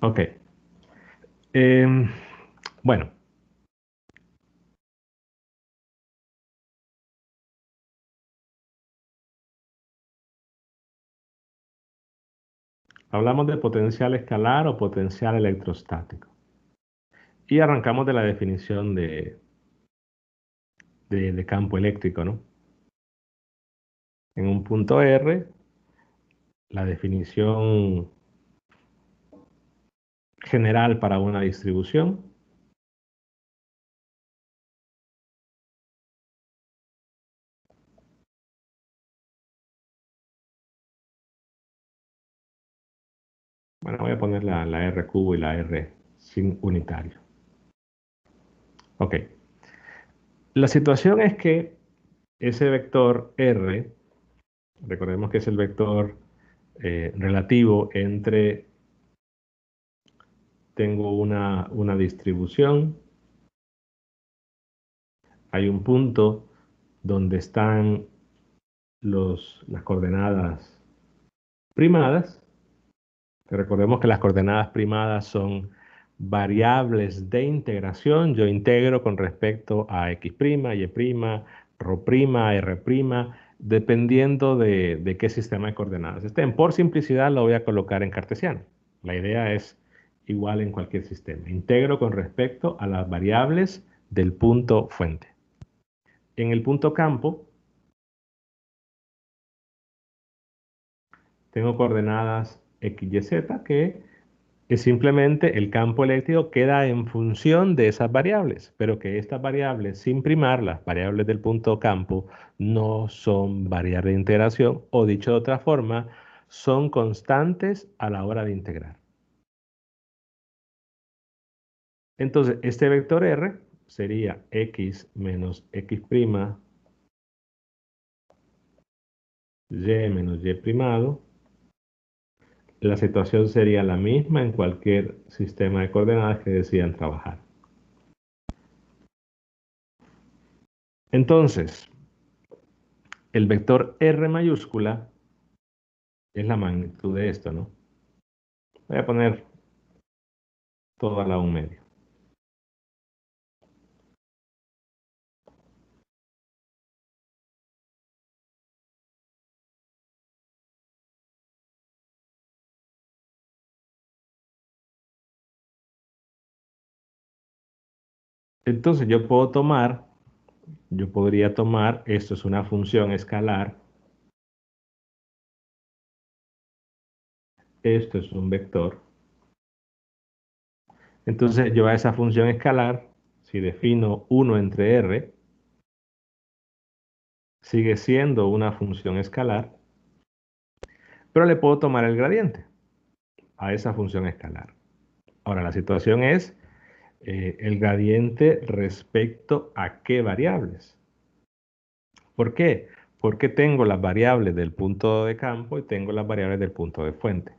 Ok. Em, bueno, hablamos de potencial escalar o potencial electrostático. Y arrancamos de la definición de campo eléctrico, ¿no? En un punto R, la definición general para una distribución. Bueno, voy a poner la R cubo y la R sin unitario. Ok. La situación es que ese vector R, recordemos que es el vector relativo entre, tengo una distribución, hay un punto donde están las coordenadas primadas, que recordemos que las coordenadas primadas son variables de integración. Yo integro con respecto a x', y', r'R', dependiendo de qué sistema de coordenadas estén. Por simplicidad lo voy a colocar en cartesiano. La idea es igual en cualquier sistema. Integro con respecto a las variables del punto fuente. En el punto campo tengo coordenadas x, y, z que es simplemente el campo eléctrico queda en función de esas variables, pero que estas variables, sin primar, las variables del punto campo, no son variables de integración, o dicho de otra forma, son constantes a la hora de integrar. Entonces, este vector R sería x menos x', y menos y primado. La situación sería la misma en cualquier sistema de coordenadas que decidan trabajar. Entonces, el vector R mayúscula es la magnitud de esto, ¿no? Voy a poner todo a la 1 medio. Entonces yo podría tomar, esto es una función escalar, esto es un vector. Entonces yo a esa función escalar, si defino 1 entre R, sigue siendo una función escalar, pero le puedo tomar el gradiente a esa función escalar. Ahora la situación es el gradiente respecto a qué variables. ¿Por qué? Porque tengo las variables del punto de campo y tengo las variables del punto de fuente.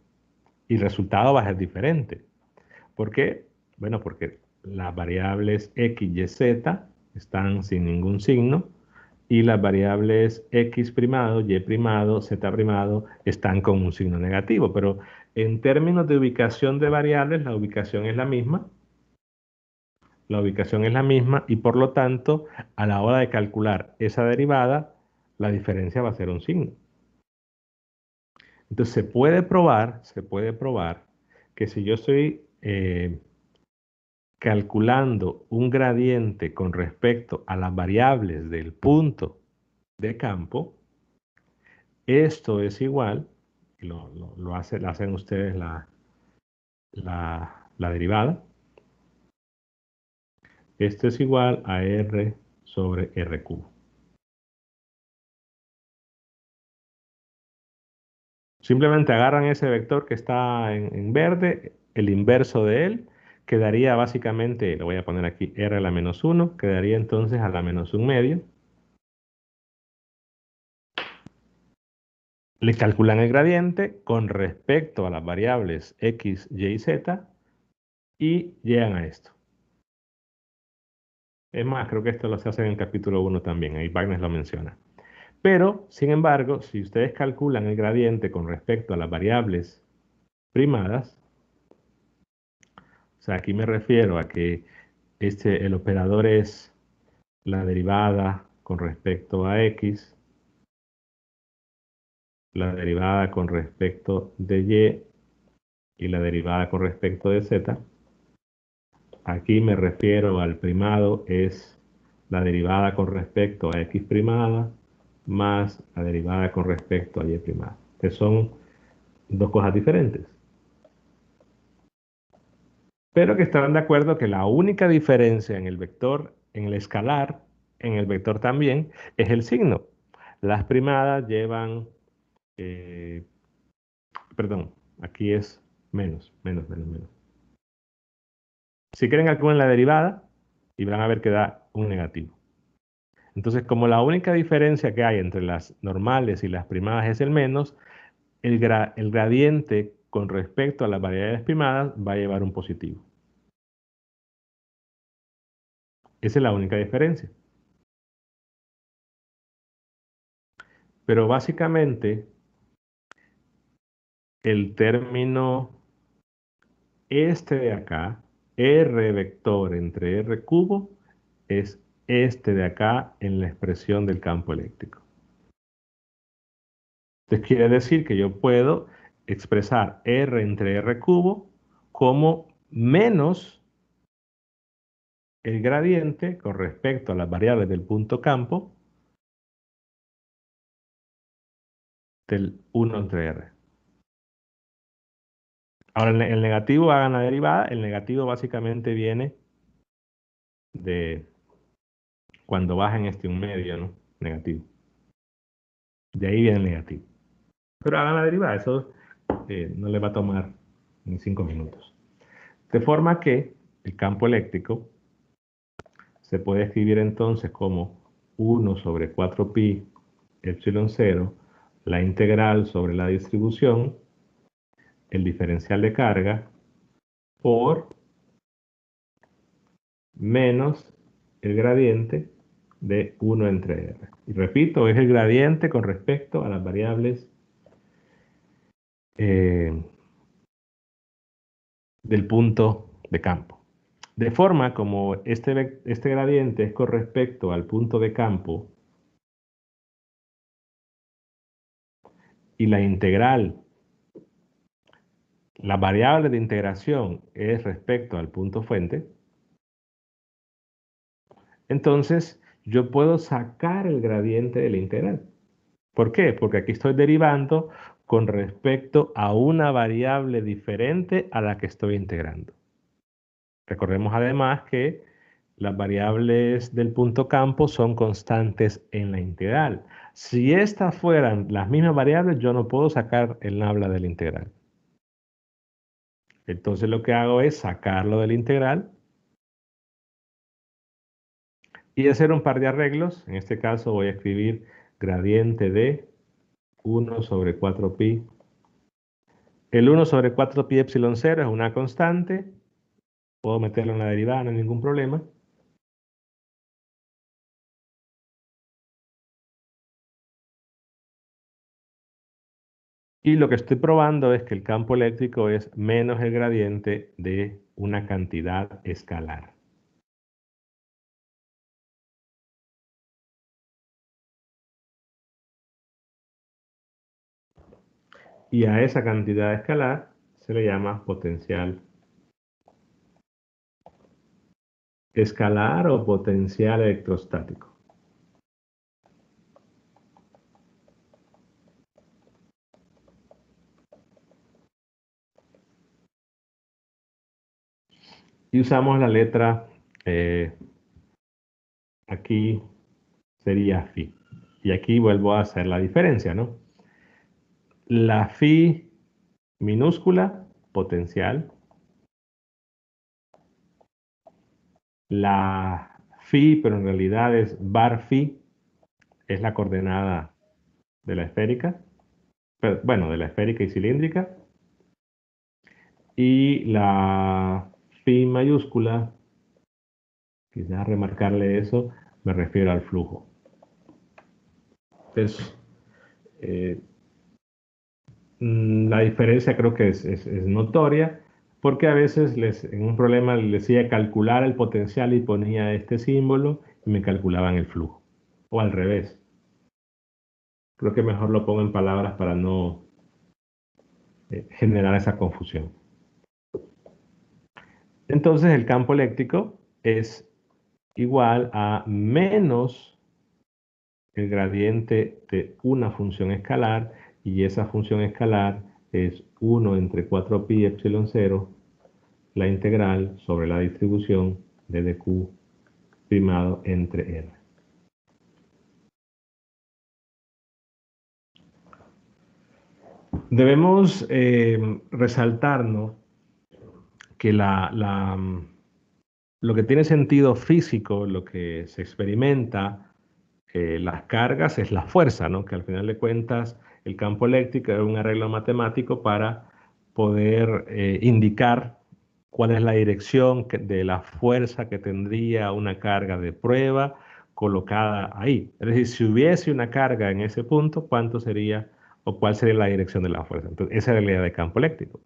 Y el resultado va a ser diferente. ¿Por qué? Bueno, porque las variables x, y, z están sin ningún signo y las variables x', y', z' están con un signo negativo. Pero en términos de ubicación de variables, la ubicación es la misma. La ubicación es la misma y por lo tanto, a la hora de calcular esa derivada, la diferencia va a ser un signo. Entonces se puede probar que si yo estoy calculando un gradiente con respecto a las variables del punto de campo, esto es igual, y lo hacen ustedes la derivada, esto es igual a R sobre R cubo. Simplemente agarran ese vector que está en verde, el inverso de él, quedaría básicamente, lo voy a poner aquí, R a la menos 1, quedaría entonces a la menos 1 medio. Le calculan el gradiente con respecto a las variables x, y, z y llegan a esto. Es más, creo que esto lo se hace en el capítulo 1 también, ahí Wagner lo menciona. Pero, sin embargo, si ustedes calculan el gradiente con respecto a las variables primadas, sea, aquí me refiero a que el operador es la derivada con respecto a x, la derivada con respecto de y la derivada con respecto de z. Aquí me refiero al primado, es la derivada con respecto a x primada más la derivada con respecto a y primada, que son dos cosas diferentes. Pero que estarán de acuerdo que la única diferencia en el vector, en el escalar, en el vector también, es el signo. Las primadas llevan, eh, perdón, aquí es menos, menos, menos, menos. Si quieren calculen la derivada y van a ver que da un negativo. Entonces, como la única diferencia que hay entre las normales y las primadas es el menos, el gradiente con respecto a las variables primadas va a llevar un positivo. Esa es la única diferencia. Pero básicamente, el término este de acá, r vector entre r cubo, es este de acá en la expresión del campo eléctrico. Entonces quiere decir que yo puedo expresar r entre r cubo como menos el gradiente con respecto a las variables del punto campo del 1 entre r. Ahora el negativo hagan la derivada, el negativo básicamente viene de cuando bajen este un medio, ¿no? Negativo. De ahí viene el negativo. Pero hagan la derivada, eso no le va a tomar ni 5 minutos. De forma que el campo eléctrico se puede escribir entonces como 1 sobre 4pi epsilon 0, la integral sobre la distribución, el diferencial de carga, por menos el gradiente de 1 entre r. Y repito, es el gradiente con respecto a las variables del punto de campo. De forma como este gradiente es con respecto al punto de campo y la integral, la variable de integración es respecto al punto fuente, entonces yo puedo sacar el gradiente de la integral. ¿Por qué? Porque aquí estoy derivando con respecto a una variable diferente a la que estoy integrando. Recordemos además que las variables del punto campo son constantes en la integral. Si estas fueran las mismas variables, yo no puedo sacar el nabla de la integral. Entonces lo que hago es sacarlo de la integral y hacer un par de arreglos. En este caso voy a escribir gradiente de 1 sobre 4pi. El 1 sobre 4pi epsilon 0 es una constante. Puedo meterlo en la derivada, no hay ningún problema. Y lo que estoy probando es que el campo eléctrico es menos el gradiente de una cantidad escalar. Y a esa cantidad escalar se le llama potencial escalar o potencial electrostático. Y usamos la letra, aquí sería phi. Y aquí vuelvo a hacer la diferencia, ¿no? La phi minúscula, potencial. La phi, pero en realidad es bar phi, es la coordenada de la esférica. Pero, bueno, de la esférica y cilíndrica. Y la phi mayúscula, quizás remarcarle eso, me refiero al flujo. Entonces, la diferencia creo que es notoria. Porque a veces en un problema les decía calcular el potencial y ponía este símbolo y me calculaban el flujo. O al revés. Creo que mejor lo pongo en palabras para no generar esa confusión. Entonces el campo eléctrico es igual a menos el gradiente de una función escalar, y esa función escalar es 1 entre 4pi epsilon 0, la integral sobre la distribución de dq primado entre r. Debemos resaltarnos que lo que tiene sentido físico, lo que se experimenta, las cargas, es la fuerza, ¿no? Que al final de cuentas el campo eléctrico es un arreglo matemático para poder indicar cuál es la dirección de la fuerza que tendría una carga de prueba colocada ahí. Es decir, si hubiese una carga en ese punto, ¿cuánto sería o cuál sería la dirección de la fuerza? Entonces, esa es la idea de campo eléctrico.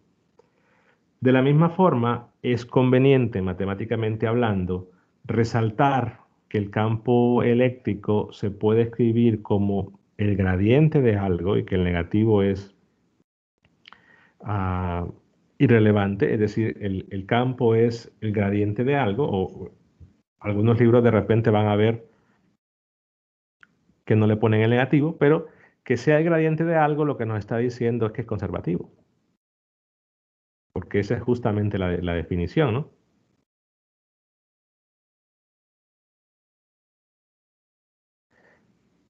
De la misma forma, es conveniente, matemáticamente hablando, resaltar que el campo eléctrico se puede escribir como el gradiente de algo y que el negativo es ah, irrelevante, es decir, el campo es el gradiente de algo, o algunos libros de repente van a ver que no le ponen el negativo, pero que sea el gradiente de algo lo que nos está diciendo es que es conservativo, porque esa es justamente la definición, ¿no?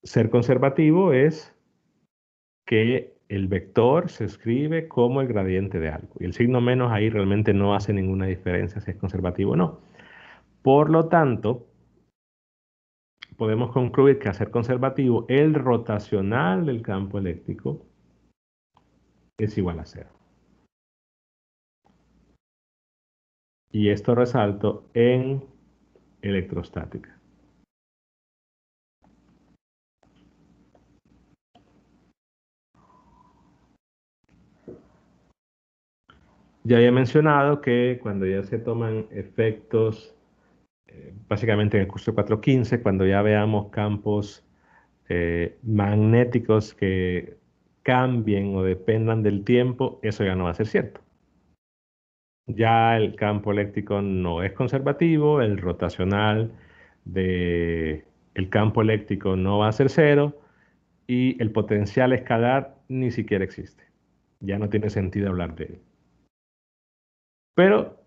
Ser conservativo es que el vector se escribe como el gradiente de algo. Y el signo menos ahí realmente no hace ninguna diferencia si es conservativo o no. Por lo tanto, podemos concluir que al ser conservativo, el rotacional del campo eléctrico es igual a cero. Y esto resalto en electrostática. Ya había mencionado que cuando ya se toman efectos, básicamente en el curso 415, cuando ya veamos campos magnéticos que cambien o dependan del tiempo, eso ya no va a ser cierto. Ya el campo eléctrico no es conservativo, el rotacional del campo eléctrico no va a ser cero y el potencial escalar ni siquiera existe. Ya no tiene sentido hablar de él. Pero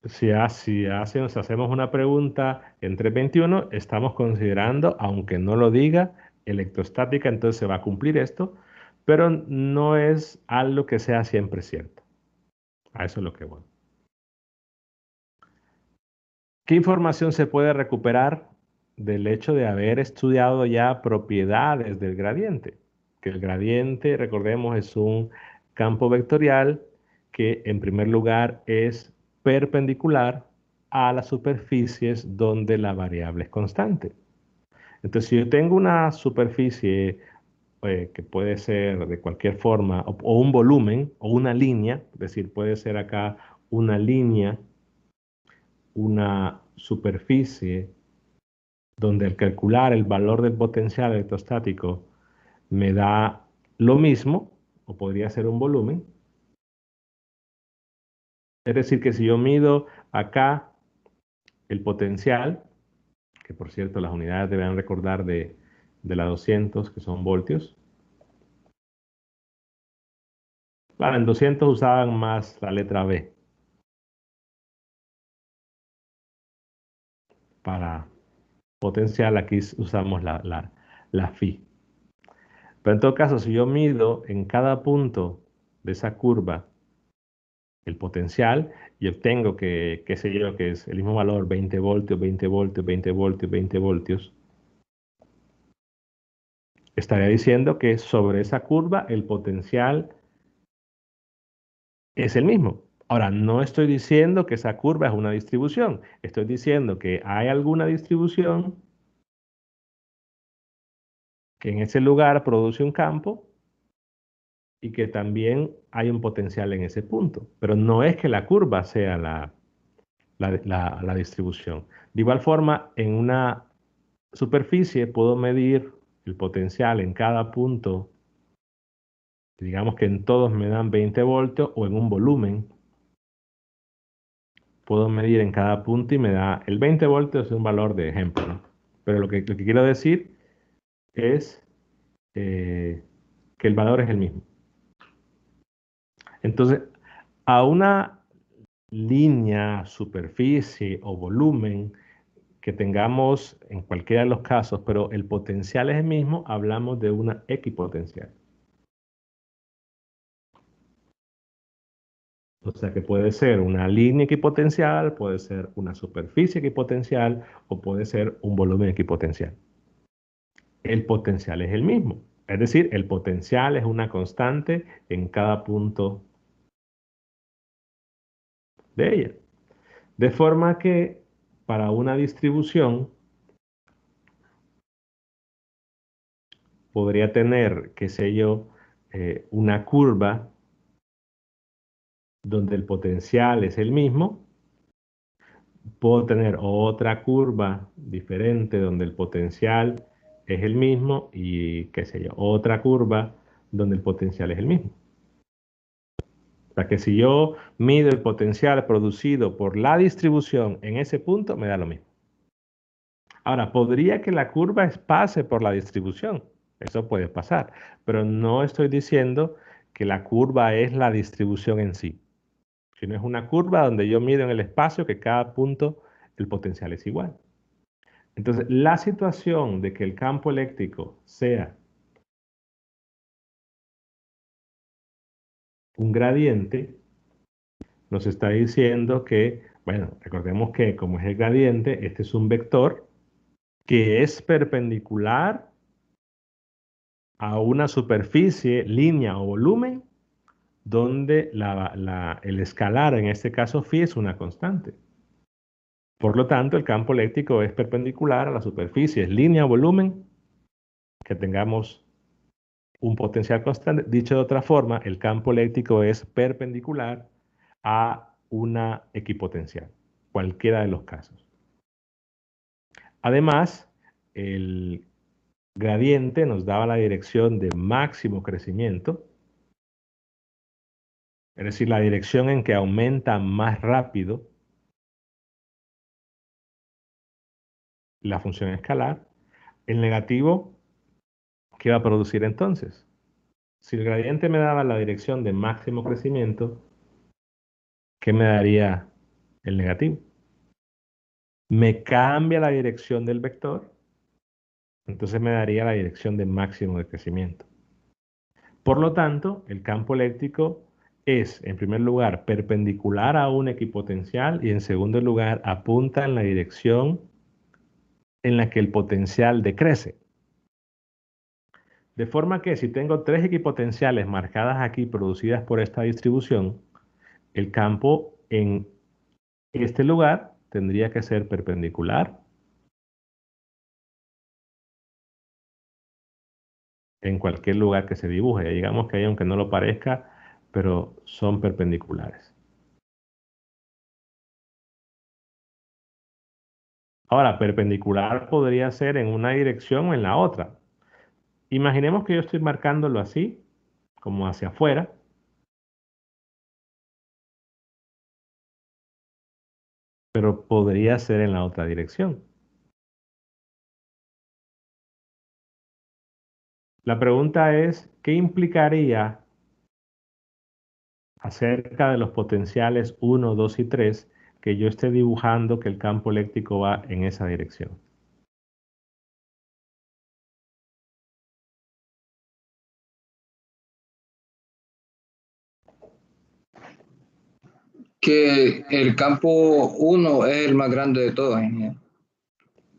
si hacemos una pregunta en 321, estamos considerando, aunque no lo diga, electrostática, entonces se va a cumplir esto, pero no es algo que sea siempre cierto. A eso es lo que voy. ¿Qué información se puede recuperar del hecho de haber estudiado ya propiedades del gradiente? Que el gradiente, recordemos, es un campo vectorial que en primer lugar es perpendicular a las superficies donde la variable es constante. Entonces, si yo tengo una superficie que puede ser de cualquier forma, o un volumen, o una línea, es decir, puede ser acá una línea, una superficie, donde al calcular el valor del potencial electrostático me da lo mismo, o podría ser un volumen. Es decir, que si yo mido acá el potencial, que por cierto las unidades deben recordar de la 200, que son voltios. Claro, en 200 usaban más la letra B para potencial, aquí usamos la phi. Pero en todo caso, si yo mido en cada punto de esa curva el potencial y obtengo que, qué sé yo, que es el mismo valor, 20 voltios, 20 voltios, 20 voltios, 20 voltios, estaría diciendo que sobre esa curva el potencial es el mismo. Ahora, no estoy diciendo que esa curva es una distribución, estoy diciendo que hay alguna distribución que en ese lugar produce un campo y que también hay un potencial en ese punto, pero no es que la curva sea la distribución. De igual forma, en una superficie puedo medir el potencial en cada punto, digamos que en todos me dan 20 voltios, o en un volumen puedo medir en cada punto y me da el 20 voltios, es un valor de ejemplo, ¿no? Pero lo que quiero decir es que el valor es el mismo. Entonces, a una línea, superficie o volumen que tengamos en cualquiera de los casos, pero el potencial es el mismo, hablamos de una equipotencial. O sea que puede ser una línea equipotencial, puede ser una superficie equipotencial o puede ser un volumen equipotencial. El potencial es el mismo. Es decir, el potencial es una constante en cada punto de ella. De forma que para una distribución podría tener, qué sé yo, una curva donde el potencial es el mismo. Puedo tener otra curva diferente donde el potencial es el mismo y, qué sé yo, otra curva donde el potencial es el mismo. O sea que si yo mido el potencial producido por la distribución en ese punto, me da lo mismo. Ahora, podría que la curva pase por la distribución. Eso puede pasar, pero no estoy diciendo que la curva es la distribución en sí, sino es una curva donde yo mido en el espacio que cada punto el potencial es igual. Entonces, la situación de que el campo eléctrico sea un gradiente nos está diciendo que, bueno, recordemos que como es el gradiente, este es un vector que es perpendicular a una superficie, línea o volumen donde el escalar, en este caso phi, es una constante. Por lo tanto, el campo eléctrico es perpendicular a la superficie, es línea o volumen que tengamos un potencial constante. Dicho de otra forma, el campo eléctrico es perpendicular a una equipotencial, cualquiera de los casos. Además, el gradiente nos daba la dirección de máximo crecimiento, es decir, la dirección en que aumenta más rápido la función escalar. El negativo, ¿qué va a producir entonces? Si el gradiente me daba la dirección de máximo crecimiento, ¿qué me daría el negativo? Me cambia la dirección del vector, entonces me daría la dirección de máximo de crecimiento. Por lo tanto, el campo eléctrico es, en primer lugar, perpendicular a un equipotencial y en segundo lugar, apunta en la dirección en la que el potencial decrece. De forma que si tengo tres equipotenciales marcadas aquí producidas por esta distribución, el campo en este lugar tendría que ser perpendicular en cualquier lugar que se dibuje. Digamos que ahí, aunque no lo parezca, pero son perpendiculares. Ahora, perpendicular podría ser en una dirección o en la otra. Imaginemos que yo estoy marcándolo así, como hacia afuera, pero podría ser en la otra dirección. La pregunta es, ¿qué implicaría acerca de los potenciales 1, 2 y 3 que yo esté dibujando que el campo eléctrico va en esa dirección? Que el campo uno es el más grande de todos, ingeniero.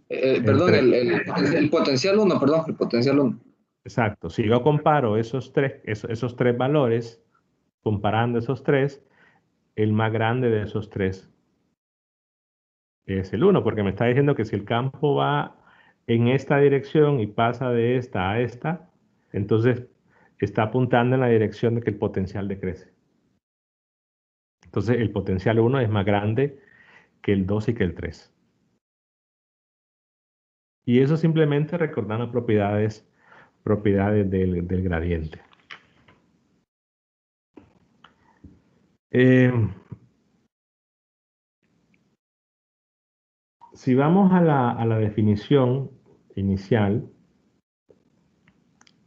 Perdón, Entre, el potencial uno, perdón, el potencial uno. exacto, si yo comparo esos tres valores, comparando esos tres, el más grande de esos tres es el uno, porque me está diciendo que si el campo va en esta dirección y pasa de esta a esta, entonces está apuntando en la dirección de que el potencial decrece. Entonces el potencial 1 es más grande que el 2 y que el 3. Y eso simplemente recordando propiedades del gradiente. Si vamos a la definición inicial,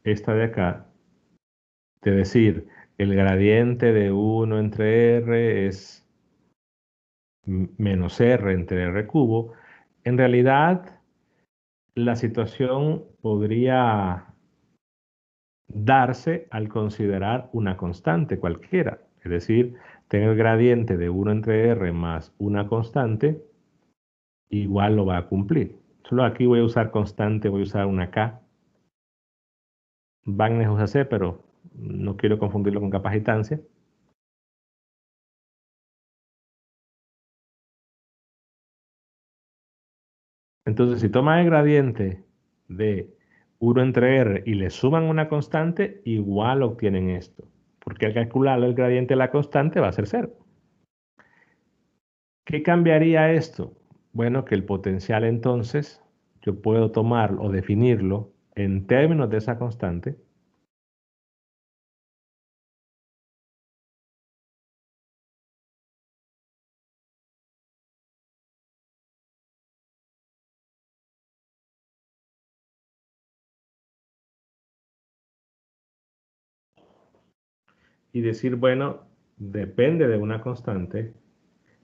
esta de acá, de decir, el gradiente de 1 entre R es menos R entre R cubo, en realidad la situación podría darse al considerar una constante cualquiera. Es decir, tener el gradiente de 1 entre R más una constante, igual lo va a cumplir. Solo aquí voy a usar constante, voy a usar una K. Wagner usa C, pero no quiero confundirlo con capacitancia. Entonces, si toman el gradiente de 1 entre R y le suman una constante, igual obtienen esto. Porque al calcular el gradiente de la constante va a ser cero. ¿Qué cambiaría esto? Bueno, que el potencial entonces yo puedo tomar o definirlo en términos de esa constante. Y decir, bueno, depende de una constante.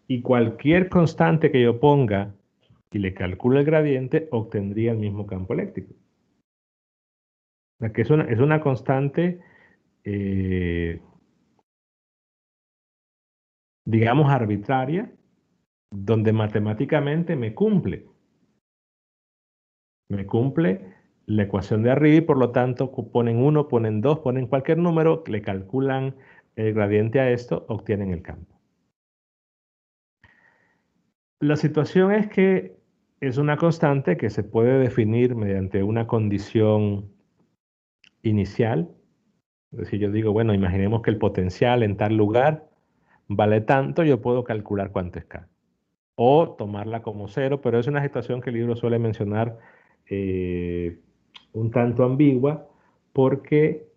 Y cualquier constante que yo ponga y le calcule el gradiente, obtendría el mismo campo eléctrico. O sea, que es una constante, digamos, arbitraria, donde matemáticamente me cumple. Me cumple la ecuación de arriba y por lo tanto ponen 1, ponen 2, ponen cualquier número, le calculan el gradiente a esto, obtienen el campo. La situación es que es una constante que se puede definir mediante una condición inicial. Es decir, yo digo, bueno, imaginemos que el potencial en tal lugar vale tanto, yo puedo calcular cuánto es K. O tomarla como cero, pero es una situación que el libro suele mencionar eh, un tanto ambigua, porque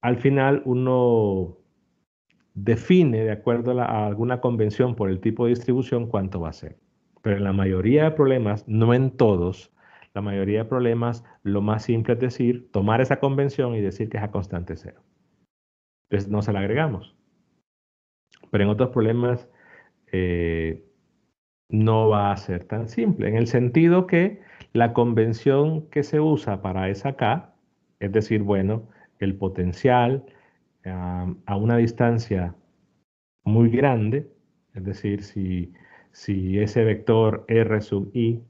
al final uno define, de acuerdo a alguna convención por el tipo de distribución, cuánto va a ser. Pero en la mayoría de problemas, no en todos, la mayoría de problemas, lo más simple es decir, tomar esa convención y decir que es a constante cero. Entonces no se la agregamos. Pero en otros problemas eh, no va a ser tan simple, en el sentido que la convención que se usa para esa K, es decir, bueno, el potencial a una distancia muy grande, es decir, si ese vector R sub i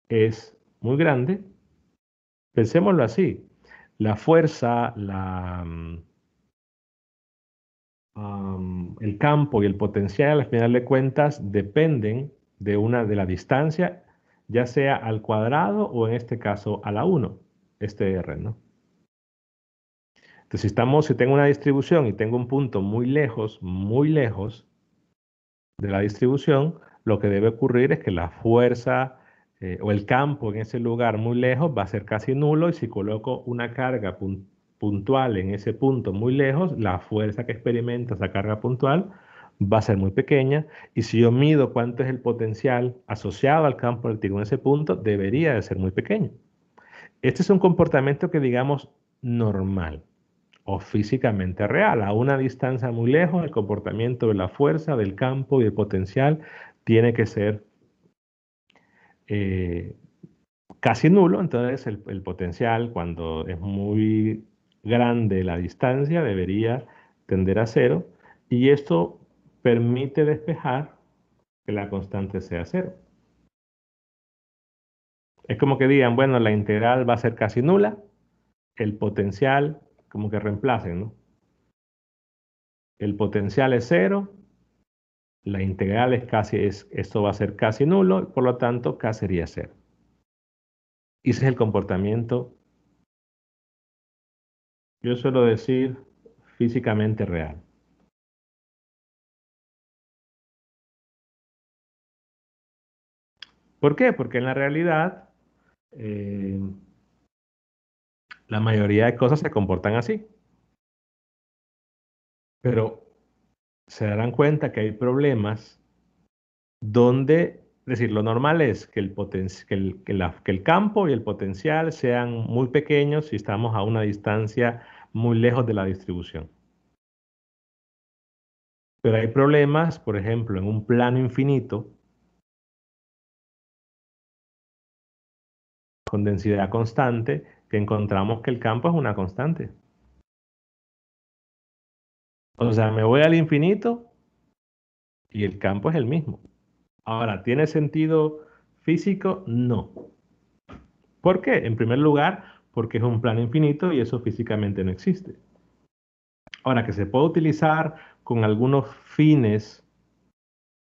es muy grande, pensémoslo así, la fuerza, el campo y el potencial, al final de cuentas, dependen de la distancia, ya sea al cuadrado o en este caso a la 1, este R, ¿no? Entonces, si tengo una distribución y tengo un punto muy lejos de la distribución, lo que debe ocurrir es que la fuerza o el campo en ese lugar muy lejos va a ser casi nulo, y si coloco una carga puntual en ese punto muy lejos, la fuerza que experimenta esa carga puntual va a ser muy pequeña, y si yo mido cuánto es el potencial asociado al campo eléctrico en ese punto, debería de ser muy pequeño. Este es un comportamiento que digamos normal o físicamente real. A una distancia muy lejos, el comportamiento de la fuerza, del campo y del potencial tiene que ser eh, casi nulo. Entonces el potencial, cuando es muy grande la distancia, debería tender a cero, y esto permite despejar que la constante sea cero. Es como que digan, bueno, la integral va a ser casi nula, el potencial como que reemplacen, ¿no? El potencial es cero, la integral esto va a ser casi nulo, y por lo tanto K sería cero. Y ese es el comportamiento Yo suelo decir físicamente real. ¿Por qué? Porque en la realidad eh, la mayoría de cosas se comportan así, pero se darán cuenta que hay problemas donde, es decir, lo normal es que que el campo y el potencial sean muy pequeños si estamos a una distancia muy lejos de la distribución. Pero hay problemas, por ejemplo, en un plano infinito, con densidad constante, que encontramos que el campo es una constante. O sea, me voy al infinito y el campo es el mismo. Ahora, ¿tiene sentido físico? No. ¿Por qué? En primer lugar, porque es un plano infinito y eso físicamente no existe. Ahora, que se puede utilizar con algunos fines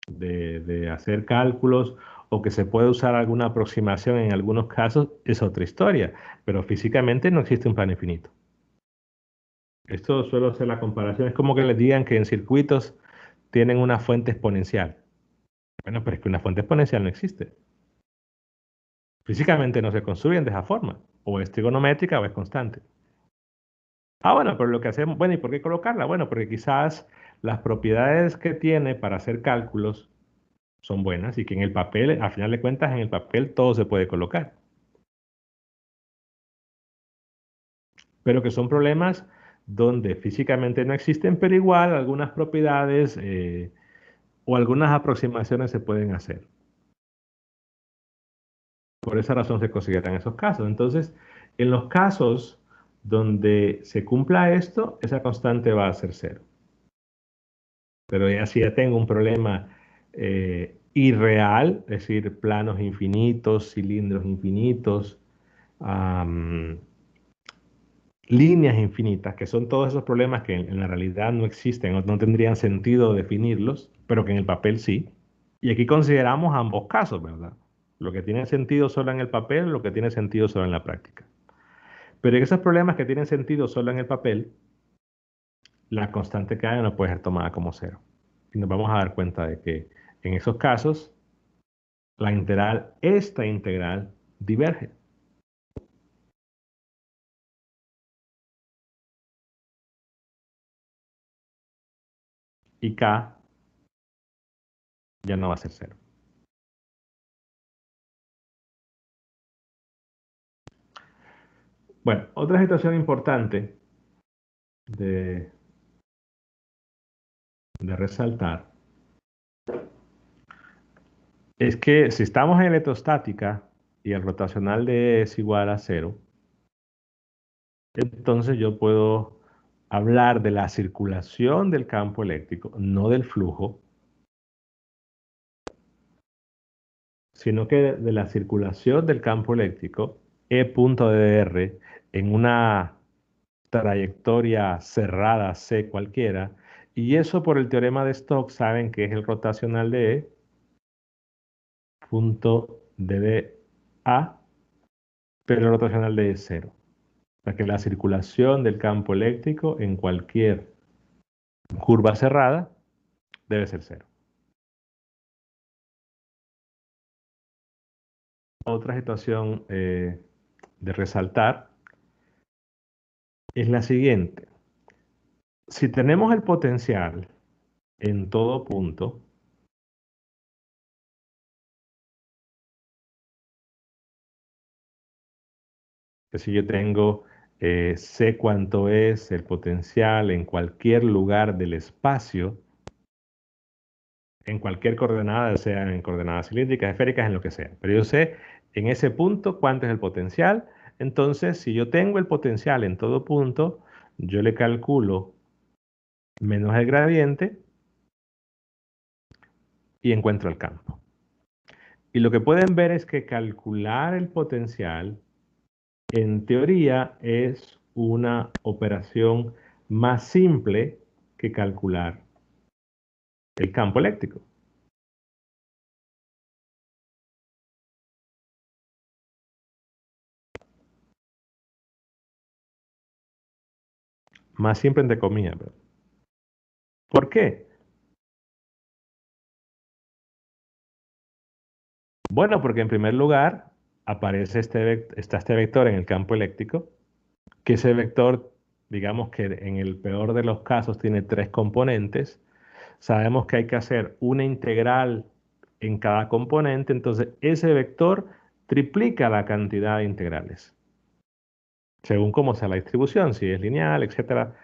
de hacer cálculos o que se puede usar alguna aproximación en algunos casos, es otra historia, pero físicamente no existe un plano infinito. Esto suele ser la comparación, es como que les digan que en circuitos tienen una fuente exponencial. Bueno, pero es que una fuente exponencial no existe. Físicamente no se construyen de esa forma, o es trigonométrica o es constante. Ah, bueno, pero lo que hacemos, bueno, ¿y por qué colocarla? Bueno, porque quizás las propiedades que tiene para hacer cálculos son buenas y que en el papel, al final de cuentas, en el papel todo se puede colocar. Pero que son problemas donde físicamente no existen, pero igual algunas propiedades o algunas aproximaciones se pueden hacer. Por esa razón se consideran esos casos. Entonces, en los casos donde se cumpla esto, esa constante va a ser cero. Pero ya si ya tengo un problema irreal, es decir, planos infinitos, cilindros infinitos, am, líneas infinitas, que son todos esos problemas que en la realidad no existen o no tendrían sentido definirlos, pero que en el papel sí. Y aquí consideramos ambos casos, ¿verdad? Lo que tiene sentido solo en el papel, lo que tiene sentido solo en la práctica. Pero en esos problemas que tienen sentido solo en el papel, la constante que hay no puede ser tomada como cero. Y nos vamos a dar cuenta de que en esos casos, esta integral diverge. Y k ya no va a ser cero. Bueno, otra situación importante de, de resaltar es que si estamos en electrostática y el rotacional de E es igual a cero, entonces yo puedo hablar de la circulación del campo eléctrico, no del flujo, sino que de la circulación del campo eléctrico, E punto de R, en una trayectoria cerrada C cualquiera, y eso por el teorema de Stokes saben que es el rotacional de E, punto de A, pero el rotacional de E es cero. O sea que la circulación del campo eléctrico en cualquier curva cerrada debe ser cero. Otra situación de resaltar es la siguiente. Si tenemos el potencial en todo punto, que si yo tengo, sé cuánto es el potencial en cualquier lugar del espacio, en cualquier coordenada, sea en coordenadas cilíndricas, esféricas, en lo que sea. Pero yo sé en ese punto cuánto es el potencial. Entonces, si yo tengo el potencial en todo punto, yo le calculo menos el gradiente y encuentro el campo. Y lo que pueden ver es que calcular el potencial, en teoría, es una operación más simple que calcular el campo eléctrico. Más simple entre comillas, ¿verdad? ¿Por qué? Bueno, porque en primer lugar aparece está este vector en el campo eléctrico, que ese vector, digamos que en el peor de los casos tiene tres componentes. Sabemos que hay que hacer una integral en cada componente, entonces ese vector triplica la cantidad de integrales, según cómo sea la distribución, si es lineal, etcétera.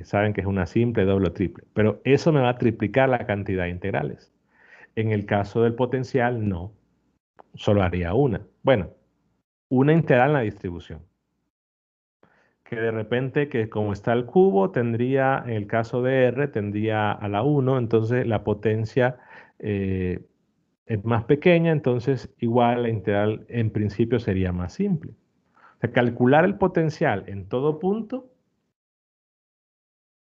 Saben que es una simple, doble o triple, pero eso me va a triplicar la cantidad de integrales. En el caso del potencial, no, solo haría una. Bueno, una integral en la distribución. Que de repente, que como está el cubo, tendría, en el caso de R, tendría a la 1, entonces la potencia eh, es más pequeña, entonces igual la integral en principio sería más simple. O sea, calcular el potencial en todo punto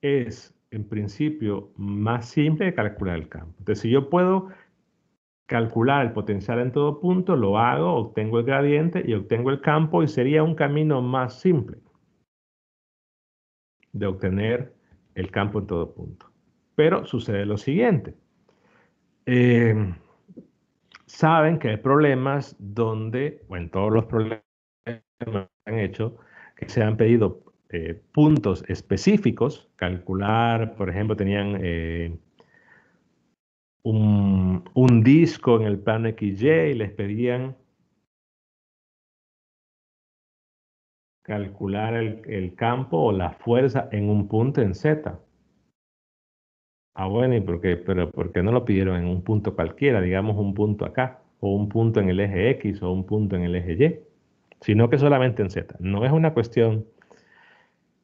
es en principio más simple que calcular el campo. Entonces, si yo puedo calcular el potencial en todo punto, lo hago, obtengo el gradiente y obtengo el campo y sería un camino más simple de obtener el campo en todo punto. Pero sucede lo siguiente. Eh, Saben que hay problemas donde, o en todos los problemas han hecho, que se han pedido puntos específicos, calcular, por ejemplo, tenían un disco en el plano XY y les pedían calcular el campo o la fuerza en un punto en Z. Ah, bueno, pero por qué no lo pidieron en un punto cualquiera, digamos un punto acá, o un punto en el eje X, o un punto en el eje Y, sino que solamente en Z? No es una cuestión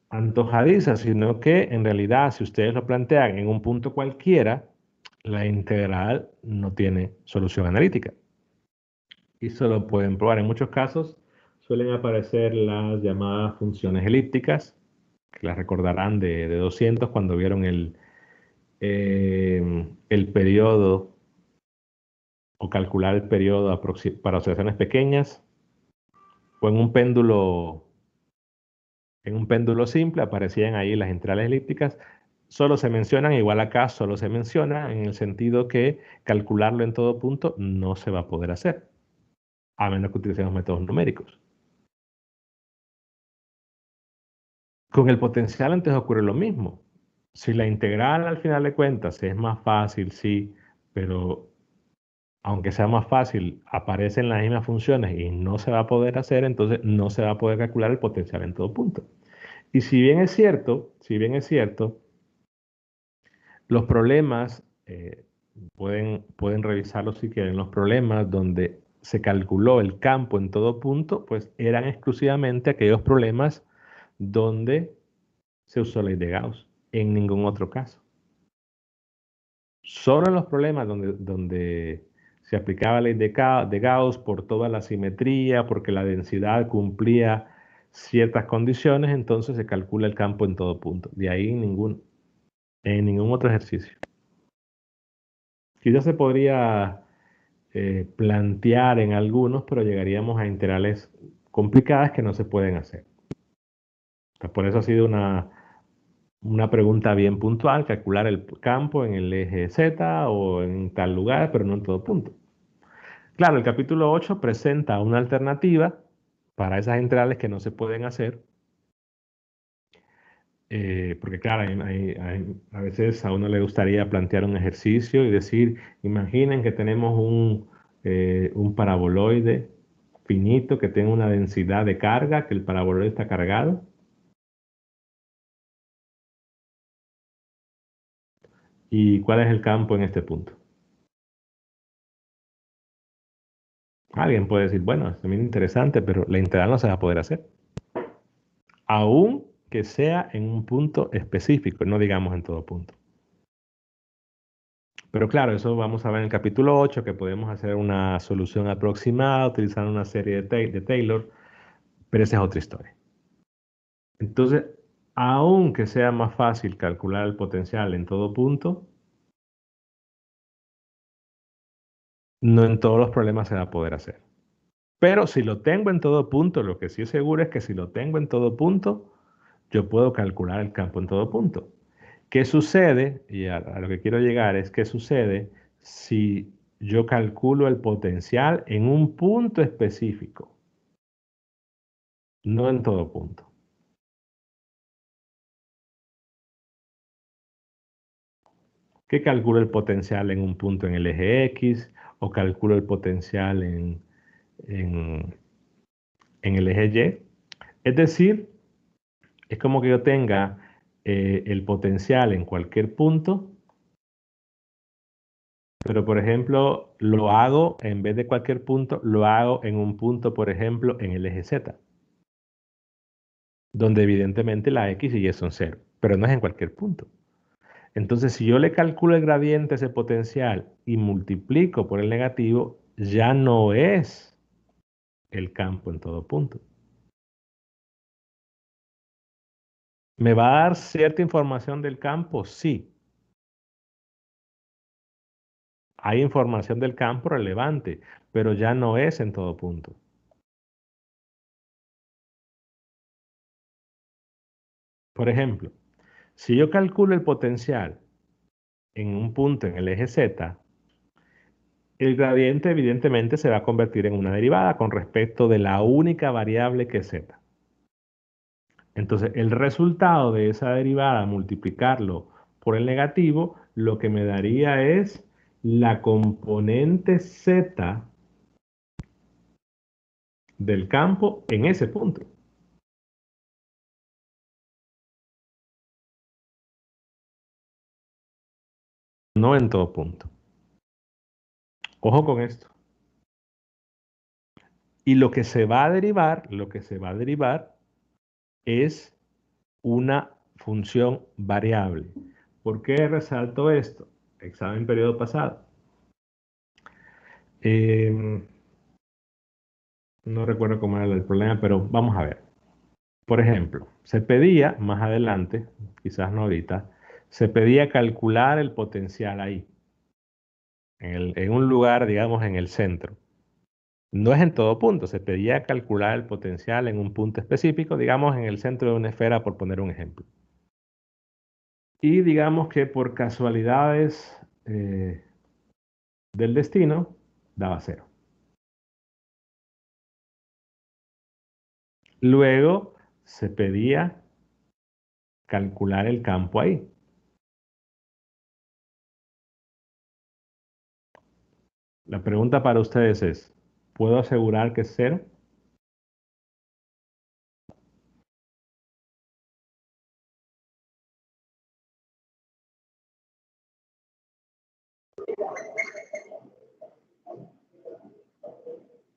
antojadiza, sino que en realidad, si ustedes lo plantean en un punto cualquiera, la integral no tiene solución analítica. Y eso lo pueden probar. En muchos casos suelen aparecer las llamadas funciones elípticas, que las recordarán de 200 cuando vieron el periodo o calcular el periodo para oscilaciones pequeñas, o en un péndulo simple aparecían ahí las integrales elípticas. Solo se mencionan, igual acá solo se menciona en el sentido que calcularlo en todo punto no se va a poder hacer, a menos que utilicemos métodos numéricos. Con el potencial antes ocurre lo mismo. Si la integral al final de cuentas es más fácil, sí, pero aunque sea más fácil, aparecen las mismas funciones y no se va a poder hacer, entonces no se va a poder calcular el potencial en todo punto. Y si bien es cierto, los problemas, pueden revisarlos si quieren, los problemas donde se calculó el campo en todo punto, pues eran exclusivamente aquellos problemas donde se usó la ley de Gauss, en ningún otro caso. Solo en los problemas donde se aplicaba la ley de Gauss por toda la simetría, porque la densidad cumplía ciertas condiciones, entonces se calcula el campo en todo punto. De ahí en ningún otro ejercicio. Quizás se podría plantear en algunos, pero llegaríamos a integrales complicadas que no se pueden hacer. Pues por eso ha sido una pregunta bien puntual, calcular el campo en el eje Z o en tal lugar, pero no en todo punto. Claro, el capítulo 8 presenta una alternativa para esas integrales que no se pueden hacer, porque claro, a veces a uno le gustaría plantear un ejercicio y decir, imaginen que tenemos un paraboloide finito que tenga una densidad de carga, que el paraboloide está cargado. ¿Y cuál es el campo en este punto? Alguien puede decir, bueno, es también interesante, pero la integral no se va a poder hacer. Aún que sea en un punto específico, no digamos en todo punto. Pero claro, eso vamos a ver en el capítulo 8, que podemos hacer una solución aproximada utilizando una serie de Taylor, pero esa es otra historia. Entonces, aunque sea más fácil calcular el potencial en todo punto, no en todos los problemas se va a poder hacer. Pero si lo tengo en todo punto, lo que sí es seguro es que si lo tengo en todo punto, yo puedo calcular el campo en todo punto. ¿Qué sucede? Y a lo que quiero llegar es qué sucede si yo calculo el potencial en un punto específico, no en todo punto. ¿Qué calculo el potencial en un punto en el eje X o calculo el potencial en, en el eje Y? Es decir, es como que yo tenga el potencial en cualquier punto, pero por ejemplo, lo hago en vez de cualquier punto, lo hago en un punto, por ejemplo, en el eje Z, donde evidentemente la X y Y son cero, pero no es en cualquier punto. Entonces, si yo le calculo el gradiente a ese potencial y multiplico por el negativo, ya no es el campo en todo punto. ¿Me va a dar cierta información del campo? Sí. Hay información del campo relevante, pero ya no es en todo punto. Por ejemplo, si yo calculo el potencial en un punto en el eje Z, el gradiente evidentemente se va a convertir en una derivada con respecto de la única variable que es Z. Entonces, el resultado de esa derivada, multiplicarlo por el negativo, lo que me daría es la componente Z del campo en ese punto, no en todo punto. Ojo con esto. Y lo que se va a derivar, lo que se va a derivar es una función variable. ¿Por qué resalto esto? Examen periodo pasado. Eh, no recuerdo cómo era el problema, pero vamos a ver. Por ejemplo, se pedía más adelante, quizás no ahorita, se pedía calcular el potencial ahí, en un lugar, digamos, en el centro. No es en todo punto, se pedía calcular el potencial en un punto específico, digamos, en el centro de una esfera, por poner un ejemplo. Y digamos que por casualidades del destino, daba cero. Luego se pedía calcular el campo ahí. La pregunta para ustedes es, ¿puedo asegurar que es cero?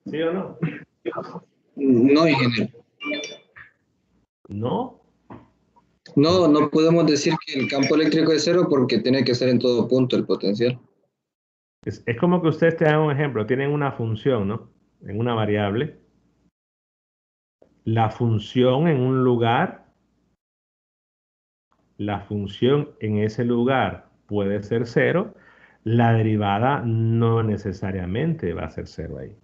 ¿Sí o no? No, ingeniero. No. No, no podemos decir que el campo eléctrico es cero porque tiene que ser en todo punto el potencial. Es como que ustedes te dan un ejemplo, tienen una función, ¿no? En una variable. La función en un lugar, la función en ese lugar puede ser cero, la derivada no necesariamente va a ser cero ahí.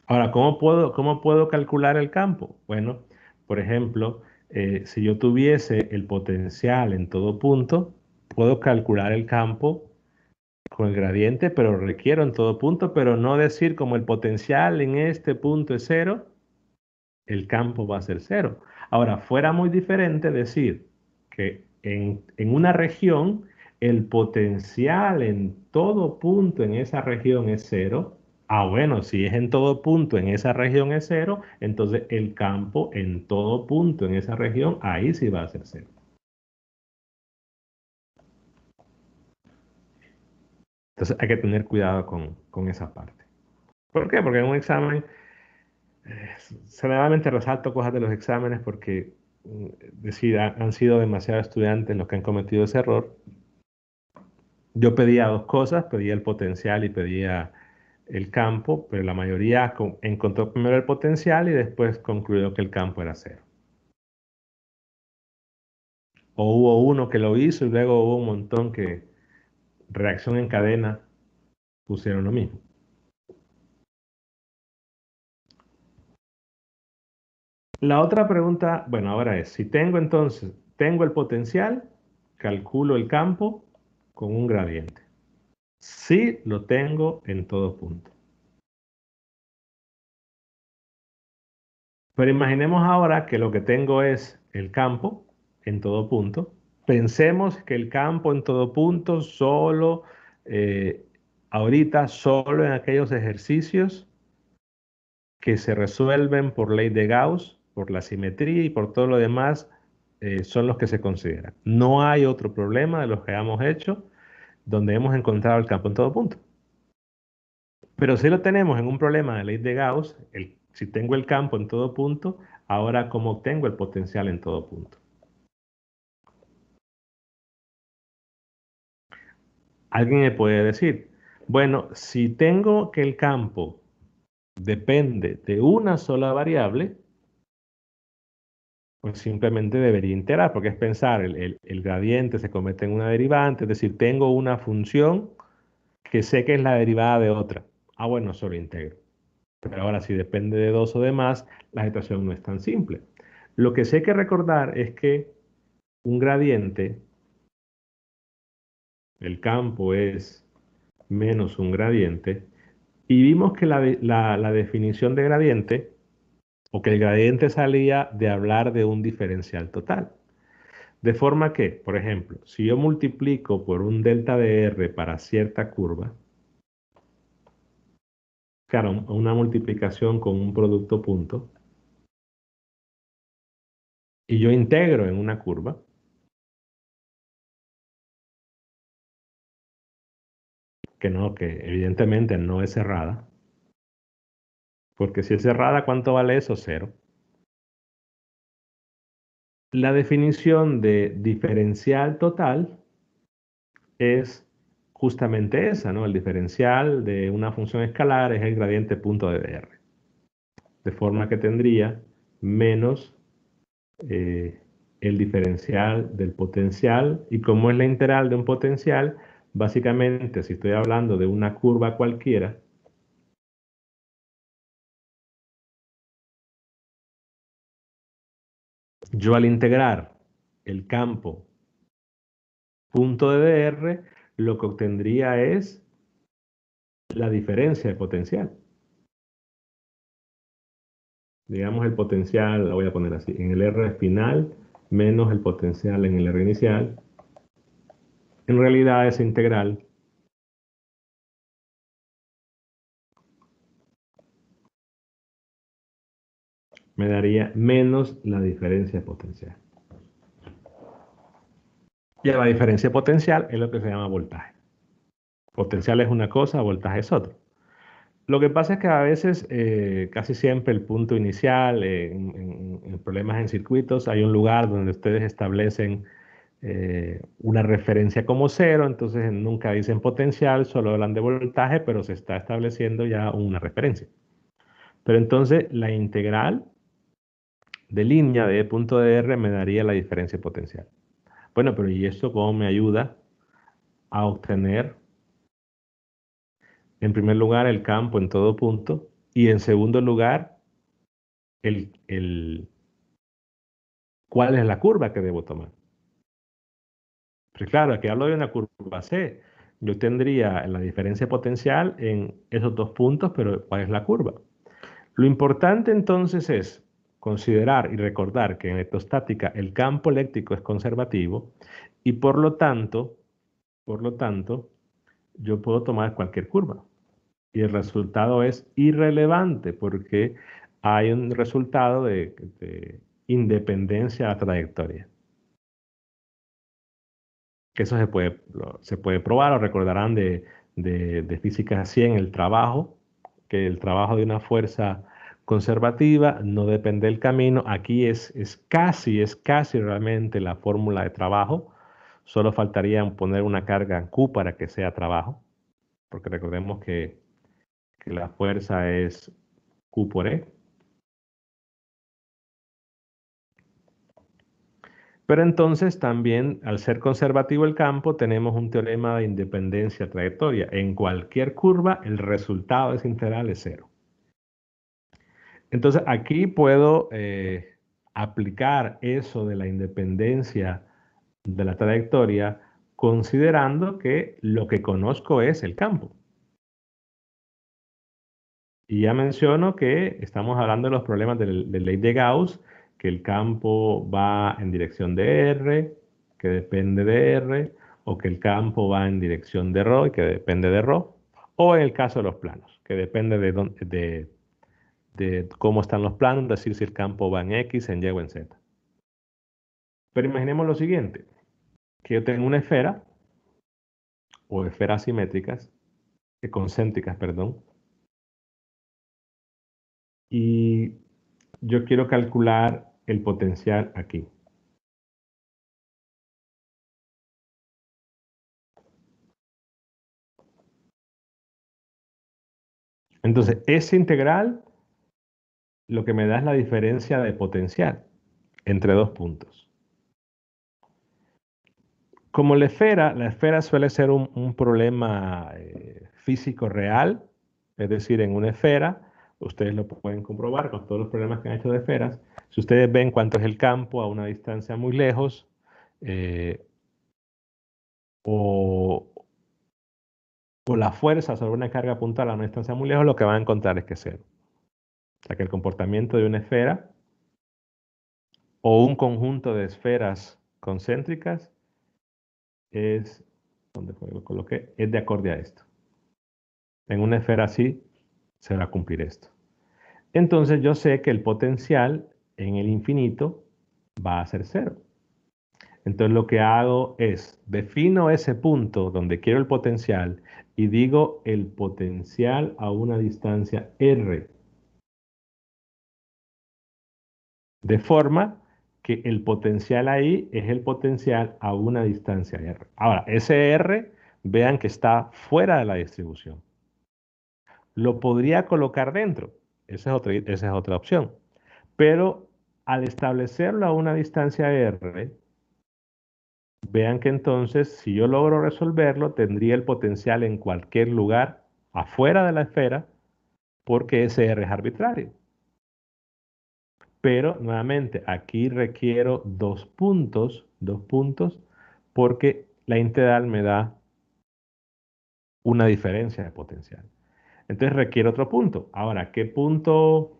Ahora, cómo puedo calcular el campo? Bueno, por ejemplo, si yo tuviese el potencial en todo punto, puedo calcular el campo con el gradiente, pero requiero en todo punto, pero no decir como el potencial en este punto es cero, el campo va a ser cero. Ahora, fuera muy diferente decir que en una región el potencial en todo punto en esa región es cero. Ah, bueno, si es en todo punto en esa región es cero, entonces el campo en todo punto en esa región, ahí sí va a ser cero. Entonces hay que tener cuidado con esa parte. ¿Por qué? Porque en un examen, generalmente resalto cosas de los exámenes porque decir, han sido demasiados estudiantes los que han cometido ese error. Yo pedía dos cosas, pedía el potencial y pedía el campo, pero la mayoría encontró primero el potencial y después concluyó que el campo era cero. O hubo uno que lo hizo y luego hubo un montón que reacción en cadena pusieron lo mismo. La otra pregunta, bueno, ahora es, si tengo entonces, tengo el potencial, calculo el campo con un gradiente. Sí lo tengo en todo punto. Pero imaginemos ahora que lo que tengo es el campo en todo punto. Pensemos que el campo en todo punto solo, eh, ahorita solo en aquellos ejercicios que se resuelven por ley de Gauss, por la simetría y por todo lo demás, son los que se consideran. No hay otro problema de los que hemos hecho donde hemos encontrado el campo en todo punto. Pero si lo tenemos en un problema de ley de Gauss, si tengo el campo en todo punto, ahora cómo obtengo el potencial en todo punto. Alguien me puede decir, bueno, si tengo que el campo depende de una sola variable, pues simplemente debería integrar, porque es pensar, el gradiente se convierte en una derivante, es decir, tengo una función que sé que es la derivada de otra. Ah, bueno, solo integro. Pero ahora, si depende de dos o de más, la situación no es tan simple. Lo que sí hay que recordar es que un gradiente, el campo es menos un gradiente, y vimos que la definición de gradiente, o que el gradiente salía de hablar de un diferencial total. De forma que, por ejemplo, si yo multiplico por un delta de R para cierta curva, claro, una multiplicación con un producto punto, y yo integro en una curva, que evidentemente no es cerrada, porque si es cerrada, ¿cuánto vale eso? Cero. La definición de diferencial total es justamente esa, ¿no? El diferencial de una función escalar es el gradiente punto de R. De forma que tendría menos eh, el diferencial del potencial. Y como es la integral de un potencial, básicamente, si estoy hablando de una curva cualquiera, yo al integrar el campo punto de dr, lo que obtendría es la diferencia de potencial. Digamos el potencial, lo voy a poner así, en el R final menos el potencial en el R inicial. En realidad esa integral me daría menos la diferencia de potencial. Y la diferencia de potencial es lo que se llama voltaje. Potencial es una cosa, voltaje es otra. Lo que pasa es que a veces, casi siempre el punto inicial, en problemas en circuitos, hay un lugar donde ustedes establecen una referencia como cero, entonces nunca dicen potencial, solo hablan de voltaje, pero se está estableciendo ya una referencia. Pero entonces la integral de línea de punto de R me daría la diferencia potencial. Bueno, pero ¿y esto cómo me ayuda a obtener, en primer lugar, el campo en todo punto y en segundo lugar, cuál es la curva que debo tomar? Pues claro, aquí hablo de una curva C. Yo tendría la diferencia potencial en esos dos puntos, pero ¿cuál es la curva? Lo importante entonces es considerar y recordar que en electrostática el campo eléctrico es conservativo y por lo tanto, yo puedo tomar cualquier curva y el resultado es irrelevante porque hay un resultado de independencia a la trayectoria. Que eso se puede probar, o recordarán de física 100 el trabajo, que el trabajo de una fuerza conservativa no depende del camino. Aquí es casi realmente la fórmula de trabajo. Solo faltaría poner una carga en Q para que sea trabajo, porque recordemos que la fuerza es Q por E. Pero entonces también, al ser conservativo el campo, tenemos un teorema de independencia trayectoria. En cualquier curva, el resultado de esa integral es cero. Entonces aquí puedo aplicar eso de la independencia de la trayectoria considerando que lo que conozco es el campo. Y ya menciono que estamos hablando de los problemas de ley de Gauss, que el campo va en dirección de R, que depende de R, o que el campo va en dirección de ρ y que depende de ρ, o en el caso de los planos, que depende de cómo están los planos, es decir, si el campo va en X, en Y o en Z. Pero imaginemos lo siguiente, que yo tengo una esfera, o esferas simétricas, concéntricas, perdón, y yo quiero calcular el potencial aquí. Entonces, ese integral lo que me da es la diferencia de potencial entre dos puntos. Como la esfera suele ser un problema físico real, es decir, en una esfera, ustedes lo pueden comprobar con todos los problemas que han hecho de esferas. Si ustedes ven cuánto es el campo a una distancia muy lejos, eh, o, o la fuerza sobre una carga puntual a una distancia muy lejos, lo que van a encontrar es que es cero. O sea que el comportamiento de una esfera o un conjunto de esferas concéntricas es, ¿dónde fue? Lo coloqué, es de acorde a esto. En una esfera así se va a cumplir esto. Entonces yo sé que el potencial en el infinito va a ser cero. Entonces lo que hago es, defino ese punto donde quiero el potencial y digo el potencial a una distancia r, de forma que el potencial ahí es el potencial a una distancia r. Ahora, ese r, vean que está fuera de la distribución. Lo podría colocar dentro, esa es otra opción. Pero al establecerlo a una distancia r, vean que entonces, si yo logro resolverlo, tendría el potencial en cualquier lugar afuera de la esfera, porque ese r es arbitrario. Pero nuevamente, aquí requiero dos puntos, porque la integral me da una diferencia de potencial. Entonces requiere otro punto. Ahora, qué punto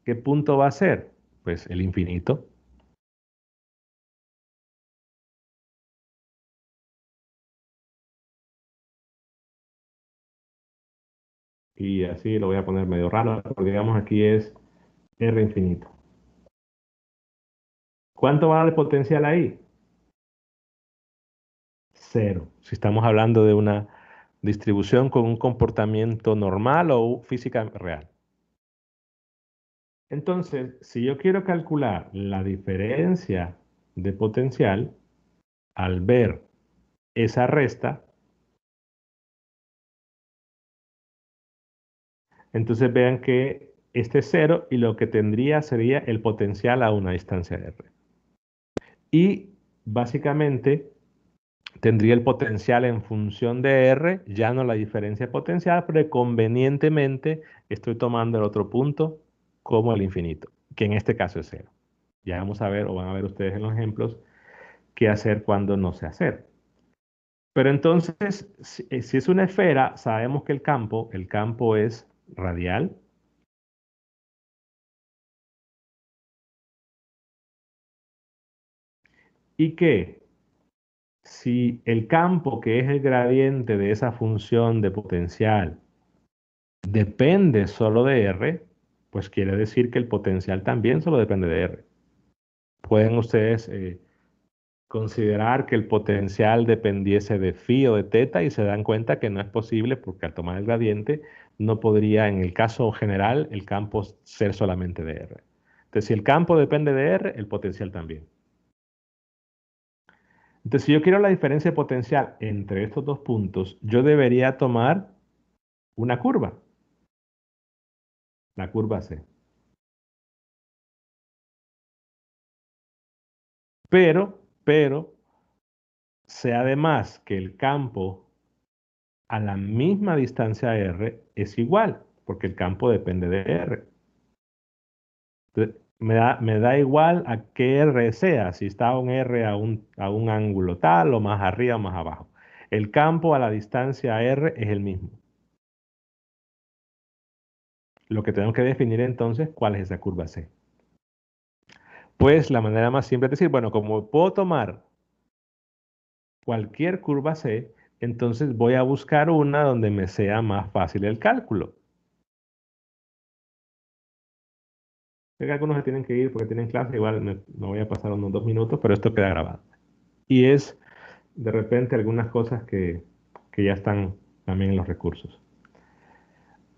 va a ser? Pues el infinito. Y así lo voy a poner medio raro, porque digamos aquí es R infinito. ¿Cuánto va a dar de potencial ahí? Cero. Si estamos hablando de una distribución con un comportamiento normal o física real. Entonces, si yo quiero calcular la diferencia de potencial, al ver esa resta, entonces vean que este es cero y lo que tendría sería el potencial a una distancia R. Y básicamente tendría el potencial en función de R, ya no la diferencia potencial, pero convenientemente estoy tomando el otro punto como el infinito, que en este caso es cero. Ya vamos a ver, o van a ver ustedes en los ejemplos, qué hacer cuando no sé hacer. Pero entonces, si es una esfera, sabemos que el campo es radial, y que si el campo, que es el gradiente de esa función de potencial, depende solo de R, pues quiere decir que el potencial también solo depende de R. Pueden ustedes considerar que el potencial dependiese de phi o de teta y se dan cuenta que no es posible porque al tomar el gradiente no podría, en el caso general, el campo ser solamente de R. Entonces, si el campo depende de R, el potencial también. Entonces, si yo quiero la diferencia de potencial entre estos dos puntos, yo debería tomar una curva, la curva C. Pero, sé además que el campo a la misma distancia R es igual, porque el campo depende de R. Me da igual a qué R sea, si está un R a un ángulo tal, o más arriba o más abajo. El campo a la distancia R es el mismo. Lo que tenemos que definir entonces, ¿cuál es esa curva C? Pues la manera más simple es decir, bueno, como puedo tomar cualquier curva C, entonces voy a buscar una donde me sea más fácil el cálculo. Sé que algunos se tienen que ir porque tienen clase, igual me voy a pasar unos 2 minutos, pero esto queda grabado. Y es de repente algunas cosas que ya están también en los recursos.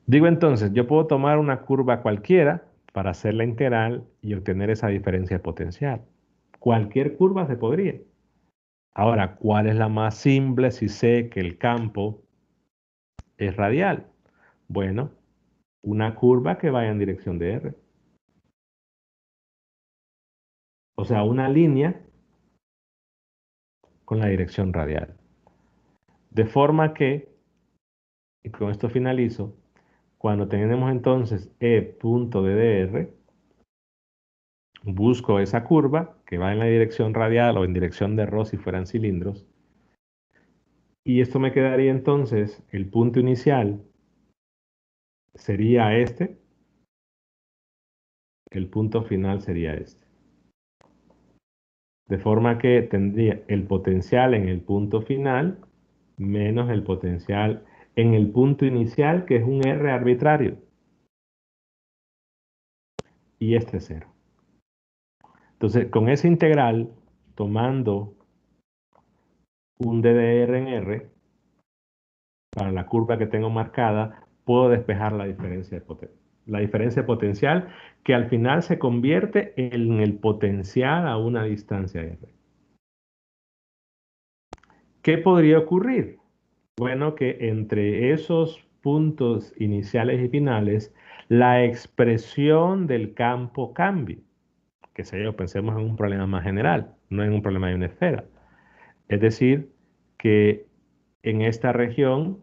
Digo entonces, yo puedo tomar una curva cualquiera para hacer la integral y obtener esa diferencia potencial. Cualquier curva se podría. Ahora, ¿cuál es la más simple si sé que el campo es radial? Bueno, una curva que vaya en dirección de R. O sea, una línea con la dirección radial. De forma que, y con esto finalizo, cuando tenemos entonces E punto de DR, busco esa curva que va en la dirección radial o en dirección de ρ si fueran cilindros. Y esto me quedaría entonces, el punto inicial sería este, el punto final sería este. De forma que tendría el potencial en el punto final menos el potencial en el punto inicial, que es un R arbitrario. Y este es cero. Entonces, con esa integral, tomando un d de R en R, para la curva que tengo marcada, puedo despejar la diferencia potencial, que al final se convierte en el potencial a una distancia R. ¿Qué podría ocurrir? Bueno, que entre esos puntos iniciales y finales, la expresión del campo cambie. Que sé yo, pensemos en un problema más general, no en un problema de una esfera. Es decir, que en esta región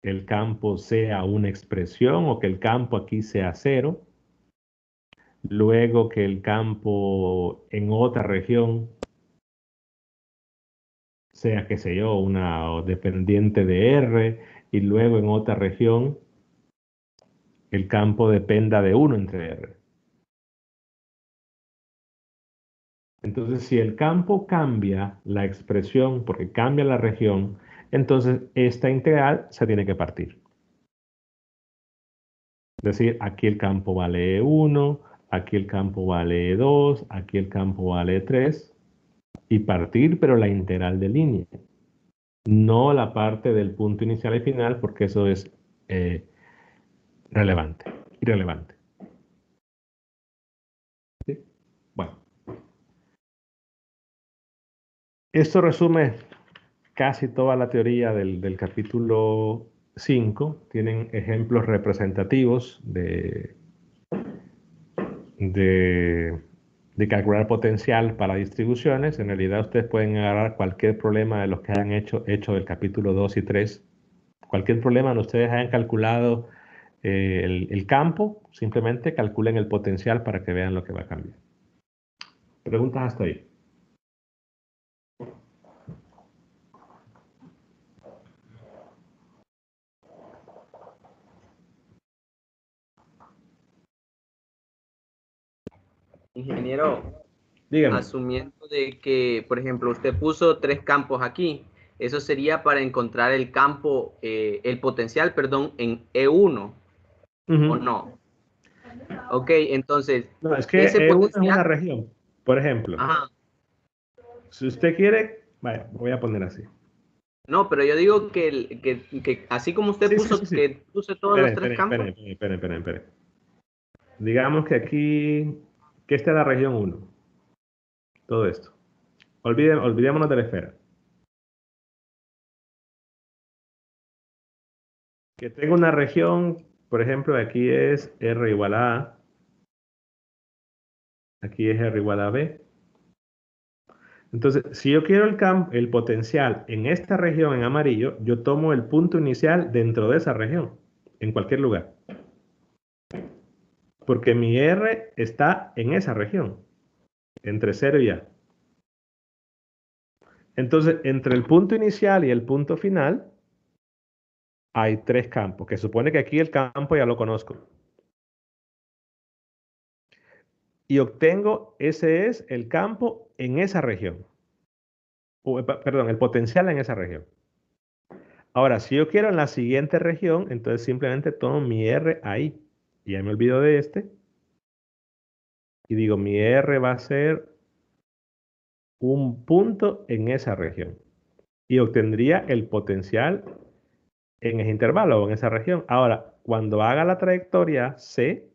el campo sea una expresión o que el campo aquí sea cero, luego que el campo en otra región sea, qué sé yo, una dependiente de R, y luego en otra región el campo dependa de 1 entre R. Entonces, si el campo cambia la expresión porque cambia la región, entonces esta integral se tiene que partir. Es decir, aquí el campo vale 1, aquí el campo vale 2, aquí el campo vale 3, y partir, pero la integral de línea, no la parte del punto inicial y final, porque eso es irrelevante. ¿Sí? Bueno, esto resume casi toda la teoría del capítulo 5. Tienen ejemplos representativos de, de calcular potencial para distribuciones. En realidad ustedes pueden agarrar cualquier problema de los que hayan hecho del capítulo 2 y 3. Cualquier problema donde ustedes hayan calculado el campo, simplemente calculen el potencial para que vean lo que va a cambiar. Preguntas hasta ahí. Ingeniero, Dígame. asumiendo de que, por ejemplo, usted puso 3 campos aquí, eso sería para encontrar el campo, el potencial, perdón, en E1, ¿o no? Ok, entonces, No, es que ese E1 es una potencial, región. Por ejemplo, ajá, si usted quiere, vaya, voy a poner así. no, pero yo digo que así como usted puso, Sí. que puse todos los 3 campos. Esperen. Digamos que aquí, que esta es la región 1. Todo esto. Olvidémonos de la esfera. Que tengo una región, por ejemplo, aquí es R igual a A. Aquí es R igual a B. Entonces, si yo quiero el potencial en esta región en amarillo, yo tomo el punto inicial dentro de esa región, en cualquier lugar. porque mi R está en esa región, entre 0 y A. Entonces, entre el punto inicial y el punto final, hay 3 campos, que supone que aquí el campo ya lo conozco. Y obtengo, ese es el campo en esa región. Perdón, el potencial en esa región. Ahora, si yo quiero en la siguiente región, entonces simplemente tomo mi R ahí. Y ya me olvido de este. Y digo, mi R va a ser un punto en esa región. Y obtendría el potencial en ese intervalo o en esa región. Ahora, cuando haga la trayectoria C,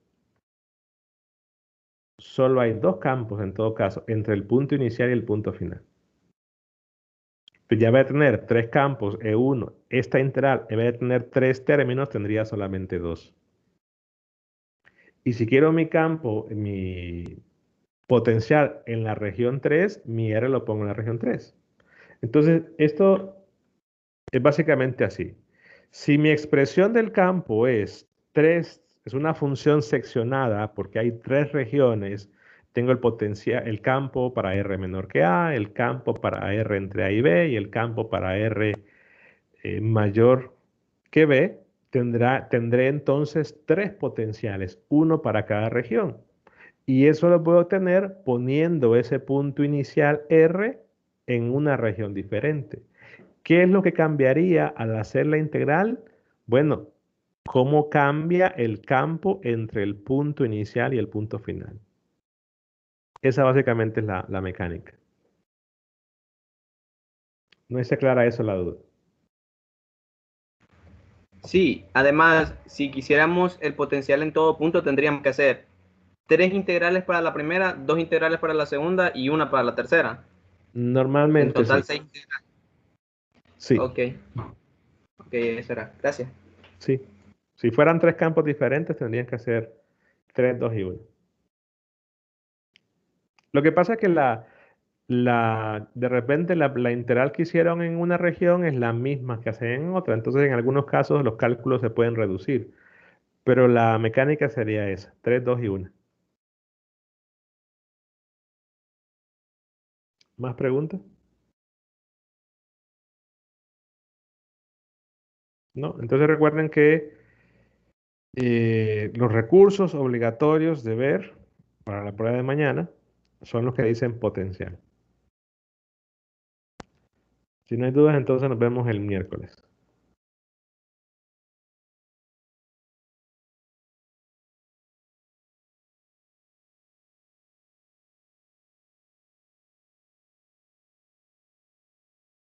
solo hay 2 campos en todo caso, entre el punto inicial y el punto final. Pues ya voy a tener 3 campos E1, esta integral, en vez de tener 3 términos, tendría solamente 2. Y si quiero mi campo, mi potencial en la región 3, mi R lo pongo en la región 3. Entonces, esto es básicamente así. Si mi expresión del campo es 3, es una función seccionada porque hay 3 regiones, tengo el potencial, el campo para R menor que A, el campo para R entre A y B y el campo para R mayor que B, tendré entonces 3 potenciales, uno para cada región. Y eso lo puedo obtener poniendo ese punto inicial R en una región diferente. ¿Qué es lo que cambiaría al hacer la integral? Bueno, cómo cambia el campo entre el punto inicial y el punto final. Esa básicamente es la mecánica. ¿No está clara eso la duda? Sí, además, si quisiéramos el potencial en todo punto, tendríamos que hacer 3 integrales para la primera, 2 integrales para la segunda y una para la tercera. En Normalmente total, sí. 6 integrales. Sí, Ok, eso era. Gracias. sí. Si fueran 3 campos diferentes, tendrían que hacer 3, 2 y 1. Lo que pasa es que de repente la integral que hicieron en una región es la misma que hacen en otra. Entonces, en algunos casos los cálculos se pueden reducir. Pero la mecánica sería esa, 3, 2 y 1. ¿Más preguntas? ¿No? Entonces recuerden que los recursos obligatorios de ver para la prueba de mañana son los que dicen potencial. Si no hay dudas, entonces nos vemos el miércoles.